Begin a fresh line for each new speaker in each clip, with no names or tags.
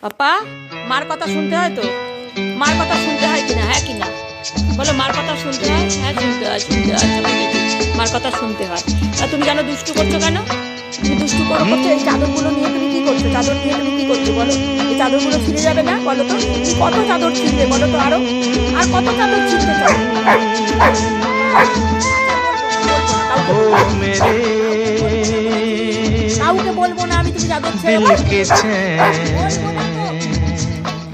পাপা, মার কথা শুনতে হয় তো? মার কথা শুনতে হয় কিনা? হ্যাঁ কিনা বলো? মার কথা শুনতে হয়? হ্যাঁ শুনতে হয়, শুনতে হয়। মার কথা শুনতে হয়। তা তুমি কেন দুষ্টু করছো কেন? তুমি দুষ্টু করছো এই চাদরগুলো নিয়ে, তুমি কি করছো? চাদর নিয়ে তুমি কি করছো বলো? এই চাদরগুলো ছিঁড়ে যাবে না বলো তো? তুমি কত চাদর ছিঁড়বে বলো তো? আরো আর কত চাদর ছিঁড়তে চাও? আচ্ছা, বলবো না, বলবো না, কাউকে বলবো না আমি। তুমি চাদর ছেড়ে বলবো না তো,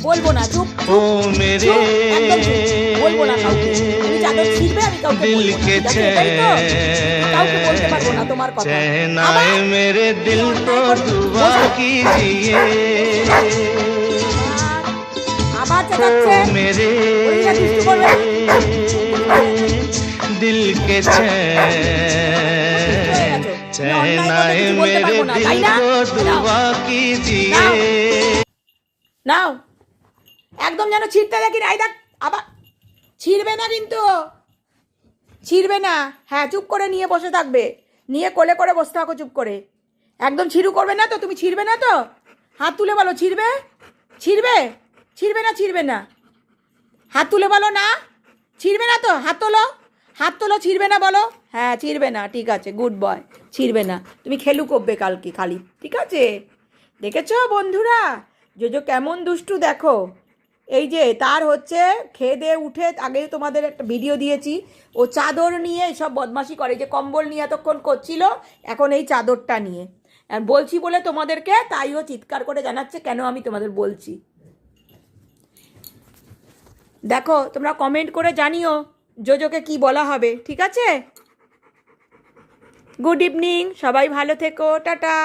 বলবো না। চুপ চুপ চুপ, একদম চুপ। বলবো না কাউকে। তুমি চাদর ছিঁড়বে, আমি কাউকে বলবো না। ঠিক আছে? এটাই তো? কাউকে বলতে পারবো না তোমার কথা। আবার
मेरे दिल को दुआ कीजिए
আবার
ओ
চেঁচাচ্ছে।
मेरे
বলি না দুষ্টু করবে না।
दिल के
দুষ্টু হয়ে
चैन
গেছো। তুমি
चैन
অন্যায় করলে
आए
কিছু বলতে
मेरे
পারবো না,
दिल
তাই না?
को
নাও
दुआ
নাও
कीजिए
নাও, একদম যেন ছিঁড়তে দেখি না। এই দেখ, আবার ছিঁড়বে না কিন্তু, ছিঁড়বে না। হ্যাঁ, চুপ করে নিয়ে বসে থাকবে, নিয়ে কোলে করে বসে থাকো চুপ করে। একদম ছিঁড়ু করবে না তো? তুমি ছিঁড়বে না তো? হাত তুলে বলো ছিঁড়বে? ছিঁড়বে? ছিঁড়বে না? ছিঁড়বে না? হাত তুলে বলো না। ছিঁড়বে না তো? হাত তোলো, হাত তোলো। ছিঁড়বে না বলো? হ্যাঁ, ছিঁড়বে না। ঠিক আছে, গুড বয়। ছিঁড়বে না। তুমি খেলু করবে কালকে খালি, ঠিক আছে? দেখেছো বন্ধুরা, জোজো কেমন দুষ্টু দেখো। এই যে তার হচ্ছে খেয়ে দিয়ে উঠে, আগে তোমাদের একটা ভিডিও দিয়েছি, ও চাদর নিয়ে সব বদমাশি করে। যে কম্বল নিয়ে এতক্ষণ করছিল, এখন এই চাদরটা নিয়ে। আর বলছি বলে তোমাদেরকে, তাই ও চিৎকার করে জানাচ্ছে কেন আমি তোমাদের বলছি। দেখো, তোমরা কমেন্ট করে জানিও জোজোকে কি বলা হবে, ঠিক আছে? গুড ইভিনিং, সবাই ভালো থেকো, টাটা।